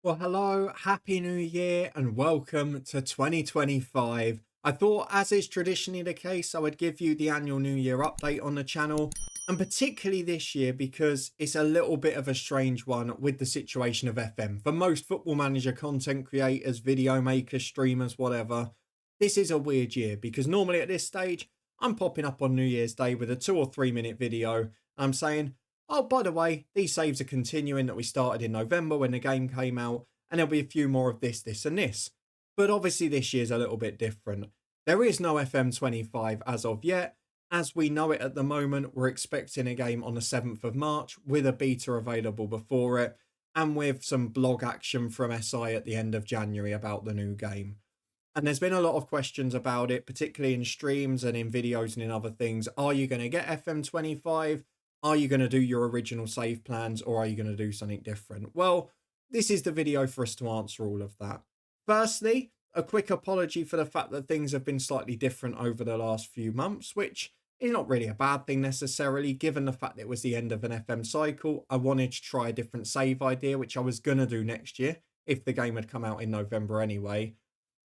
Well, hello, happy new year, and welcome to 2025. I thought, as is traditionally the case, I would give you the annual New Year update on the channel, and particularly this year because it's a little bit of a strange one with the situation of FM. For most football manager content creators, video makers, streamers, whatever, this is a weird year because normally at this stage, I'm popping up on New Year's Day with a 2 or 3 minute video. And I'm saying, oh, by the way, these saves are continuing that we started in November when the game came out, and there'll be a few more of this, and this. But obviously, this year's a little bit different. There is no FM25 as of yet. As we know it at the moment, we're expecting a game on the 7th of March with a beta available before it, and with some blog action from SI at the end of January about the new game. And there's been a lot of questions about it, particularly in streams and in videos and in other things. Are you going to get FM25? Are you going to do your original save plans, or are you going to do something different? Well, this is the video for us to answer all of that. Firstly, a quick apology for the fact that things have been slightly different over the last few months, which is not really a bad thing necessarily, given the fact that it was the end of an FM cycle. I wanted to try a different save idea, which I was going to do next year if the game had come out in November anyway,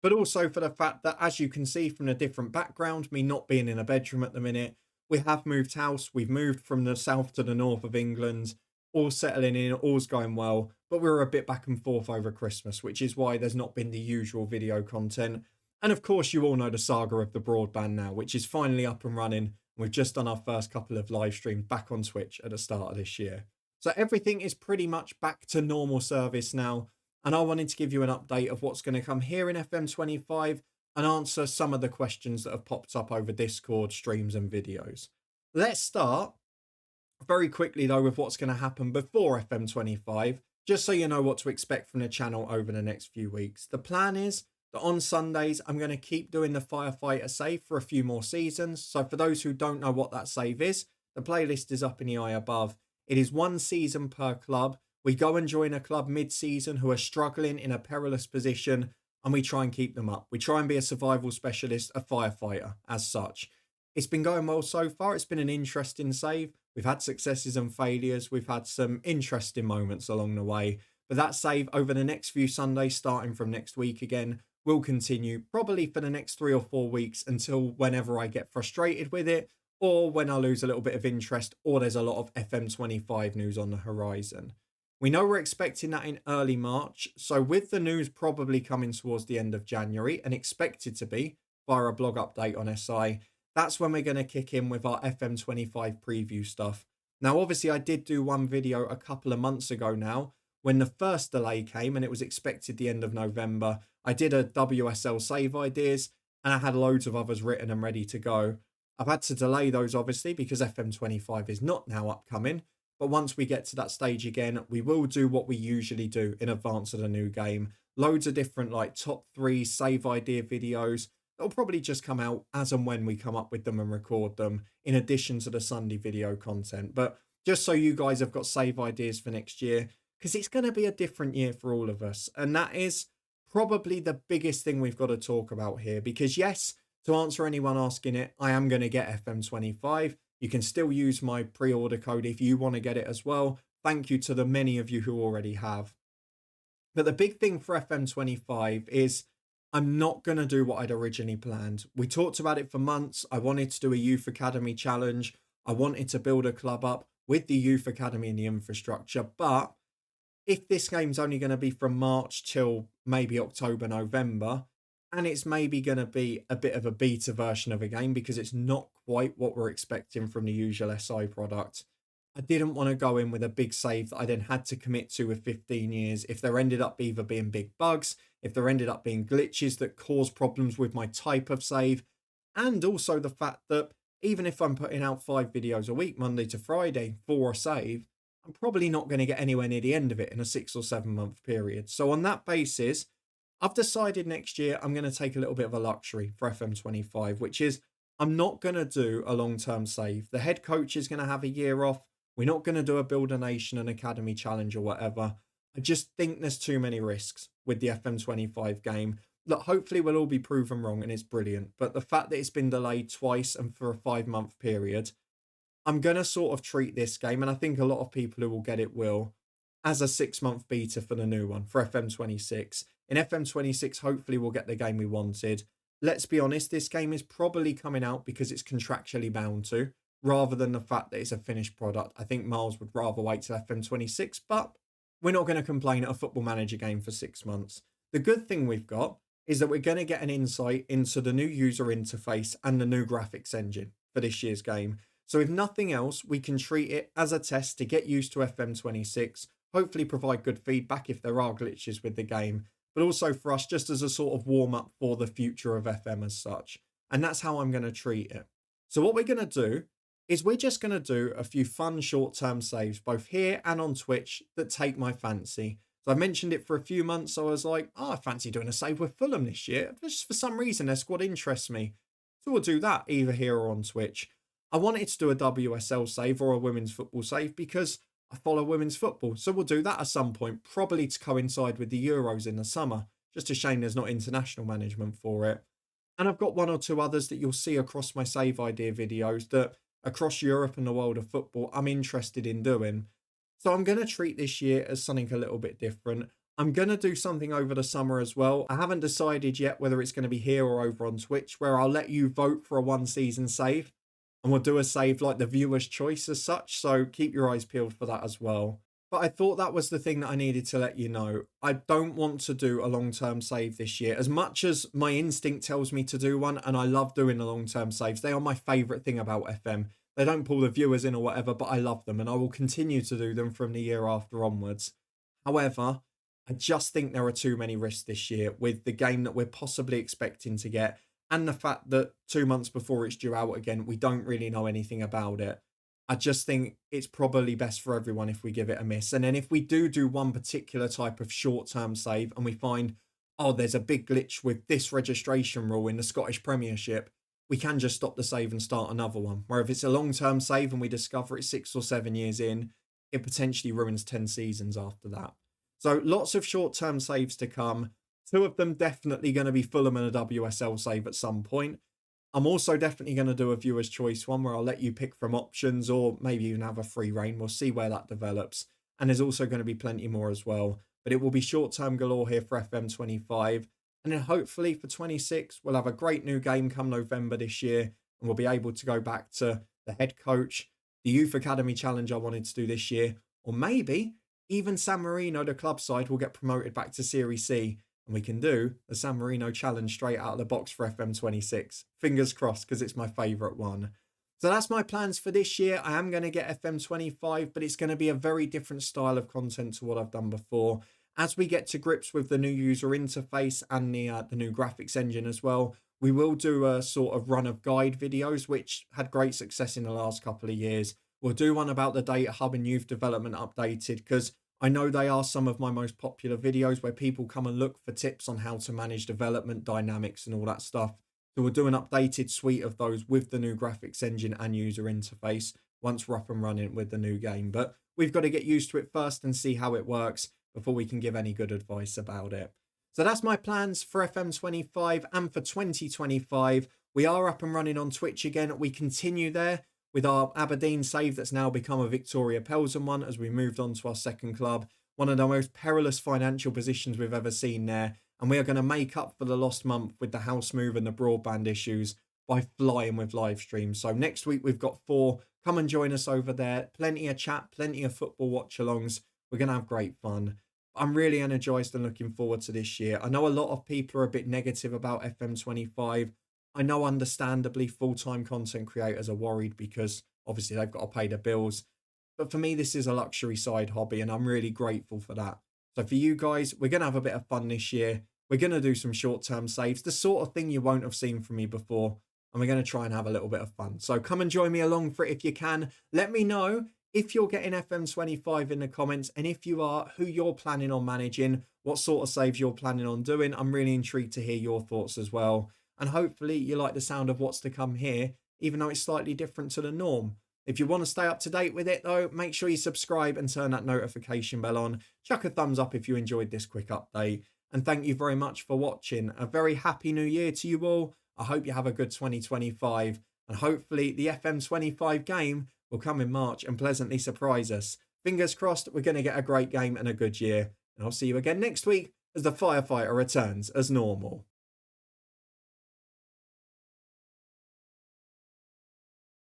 but also for the fact that, as you can see from the different background, me not being in a bedroom at the minute, we have moved house. We've moved from the south to the north of England, all settling in, all's going well. But we were a bit back and forth over Christmas, which is why there's not been the usual video content. And of course, you all know the saga of the broadband now, which is finally up and running. We've just done our first couple of live streams back on Twitch at the start of this year. So everything is pretty much back to normal service now, and I wanted to give you an update of what's going to come here in FM25 and answer some of the questions that have popped up over Discord, streams, and videos. Let's start very quickly, though, with what's going to happen before FM25, just so you know what to expect from the channel over the next few weeks. The plan is that on Sundays, I'm going to keep doing the Firefighter save for a few more seasons. So for those who don't know what that save is, the playlist is up in the eye above. It is one season per club. We go and join a club mid-season who are struggling in a perilous position, and we try and keep them up. We try and be a survival specialist, a firefighter as such. It's been going well so far. It's been an interesting save. We've had successes and failures. We've had some interesting moments along the way. But that save over the next few Sundays, starting from next week again, will continue probably for the next 3 or 4 weeks until whenever I get frustrated with it, or when I lose a little bit of interest, or there's a lot of FM25 news on the horizon. We know we're expecting that in early March. So with the news probably coming towards the end of January and expected to be via a blog update on SI, that's when we're going to kick in with our FM25 preview stuff. Now, obviously, I did do one video a couple of months ago now when the first delay came and it was expected the end of November. I did a WSL save ideas and I had loads of others written and ready to go. I've had to delay those, obviously, because FM25 is not now upcoming. But once we get to that stage again, we will do what we usually do in advance of the new game. Loads of different like top three save idea videos. They'll probably just come out as and when we come up with them and record them, in addition to the Sunday video content. But just so you guys have got save ideas for next year, because it's going to be a different year for all of us. And that is probably the biggest thing we've got to talk about here. Because yes, to answer anyone asking it, I am going to get FM25. You can still use my pre-order code if you want to get it as well. Thank you to the many of you who already have. But the big thing for FM25 is I'm not going to do what I'd originally planned. We talked about it for months. I wanted to do a youth academy challenge. I wanted to build a club up with the youth academy and the infrastructure. But if this game's only going to be from March till maybe October, November, and it's maybe going to be a bit of a beta version of a game because it's not quite what we're expecting from the usual SI product, I didn't want to go in with a big save that I then had to commit to with 15 years if there ended up either being big bugs, if there ended up being glitches that cause problems with my type of save, and also the fact that even if I'm putting out 5 videos a week, Monday to Friday, for a save, I'm probably not going to get anywhere near the end of it in a 6 or 7 month period. So on that basis, I've decided next year I'm going to take a little bit of a luxury for FM25, which is I'm not going to do a long-term save. The head coach is going to have a year off. We're not going to do a Build a Nation and Academy Challenge or whatever. I just think there's too many risks with the FM25 game. Look, hopefully we'll all be proven wrong and it's brilliant. But the fact that it's been delayed twice and for a 5 month period, I'm going to sort of treat this game, and I think a lot of people who will get it will, as a 6-month beta for the new one, for FM26. In FM26, hopefully we'll get the game we wanted. Let's be honest, this game is probably coming out because it's contractually bound to, rather than the fact that it's a finished product. I think Miles would rather wait till FM26, but we're not going to complain at a Football Manager game for 6 months. The good thing we've got is that we're going to get an insight into the new user interface and the new graphics engine for this year's game. So if nothing else, we can treat it as a test to get used to FM26, hopefully provide good feedback if there are glitches with the game, but also for us just as a sort of warm-up for the future of FM as such. And that's how I'm going to treat it. So what we're going to do is we're just going to do a few fun short-term saves, both here and on Twitch, that take my fancy. So I mentioned it for a few months. So I was like, oh, I fancy doing a save with Fulham this year. Just for some reason, their squad interests me. So we'll do that either here or on Twitch. I wanted to do a WSL save or a women's football save because I follow women's football. So we'll do that at some point, probably to coincide with the Euros in the summer. Just a shame there's not international management for it. And I've got one or two others that you'll see across my save idea videos that across Europe and the world of football I'm interested in doing. So I'm going to treat this year as something a little bit different. I'm going to do something over the summer as well. I haven't decided yet whether it's going to be here or over on Twitch, where I'll let you vote for a one season save. And we'll do a save like the viewer's choice as such. So keep your eyes peeled for that as well. But I thought that was the thing that I needed to let you know. I don't want to do a long-term save this year. As much as my instinct tells me to do one, and I love doing the long-term saves. They are my favourite thing about FM. They don't pull the viewers in or whatever, but I love them. And I will continue to do them from the year after onwards. However, I just think there are too many risks this year with the game that we're possibly expecting to get. And the fact that 2 months before it's due out again, we don't really know anything about it. I just think it's probably best for everyone if we give it a miss. And then if we do one particular type of short-term save and we find, oh, there's a big glitch with this registration rule in the Scottish Premiership, we can just stop the save and start another one. Where if it's a long-term save and we discover it 6 or 7 years in, it potentially ruins 10 seasons after that. So lots of short-term saves to come. 2 of them definitely going to be Fulham and a WSL save at some point. I'm also definitely going to do a viewer's choice one where I'll let you pick from options or maybe even have a free reign. We'll see where that develops. And there's also going to be plenty more as well. But it will be short-term galore here for FM25. And then hopefully for 26, we'll have a great new game come November this year. And we'll be able to go back to the head coach, the Youth Academy Challenge I wanted to do this year. Or maybe even San Marino, the club side, will get promoted back to Serie C. And we can do the San Marino Challenge straight out of the box for FM26. Fingers crossed, because it's my favourite one. So that's my plans for this year. I am going to get FM25, but it's going to be a very different style of content to what I've done before. As we get to grips with the new user interface and the new graphics engine as well, we will do a sort of run of guide videos, which had great success in the last couple of years. We'll do one about the Data Hub and Youth Development Updated, because I know they are some of my most popular videos where people come and look for tips on how to manage development dynamics and all that stuff. So we'll do an updated suite of those with the new graphics engine and user interface once we're up and running with the new game. But we've got to get used to it first and see how it works before we can give any good advice about it. So that's my plans for FM25 and for 2025. We are up and running on Twitch again. We continue there with our Aberdeen save that's now become a Victoria Pelzen one as we moved on to our second club. One of the most perilous financial positions we've ever seen there. And we are going to make up for the lost month with the house move and the broadband issues by flying with live streams. So next week we've got 4. Come and join us over there. Plenty of chat, plenty of football watch-alongs. We're going to have great fun. I'm really energized and looking forward to this year. I know a lot of people are a bit negative about FM25. I know understandably full-time content creators are worried because obviously they've got to pay the bills. But for me, this is a luxury side hobby and I'm really grateful for that. So for you guys, we're going to have a bit of fun this year. We're going to do some short-term saves, the sort of thing you won't have seen from me before. And we're going to try and have a little bit of fun. So come and join me along for it if you can. Let me know if you're getting FM25 in the comments. And if you are, who you're planning on managing, what sort of saves you're planning on doing. I'm really intrigued to hear your thoughts as well. And hopefully you like the sound of what's to come here, even though it's slightly different to the norm. If you want to stay up to date with it though, make sure you subscribe and turn that notification bell on. Chuck a thumbs up if you enjoyed this quick update. And thank you very much for watching. A very happy new year to you all. I hope you have a good 2025. And hopefully the FM25 game will come in March and pleasantly surprise us. fingers crossed we're going to get a great game and a good year. And I'll see you again next week as the Firefighter returns as normal.